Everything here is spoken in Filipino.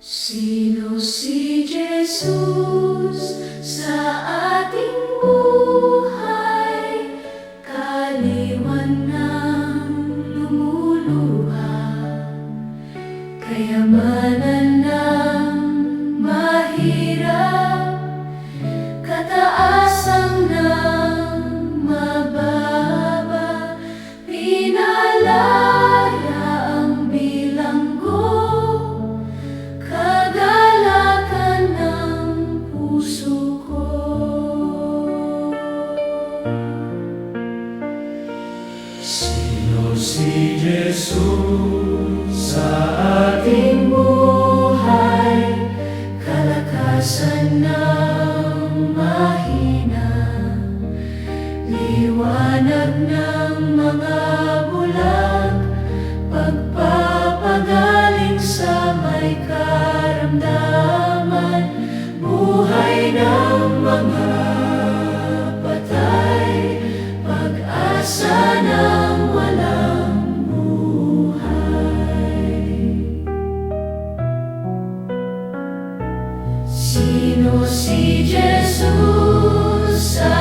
Sino si Jesus sa ating buhay? Kaliwanang lumuluha, kayamanan ng mahirap, kataasan ng mababa, pinalaya ang bilanggo, kagalakan ng puso ko. Sino si Jesus sa ating buhay? Kalakasan ng mahina, liwanag ng mga bulag, pagpapagaling sa may karamdaman, buhay ng mga patay, pag-asa ng walang buhay. Sino si Jesus sa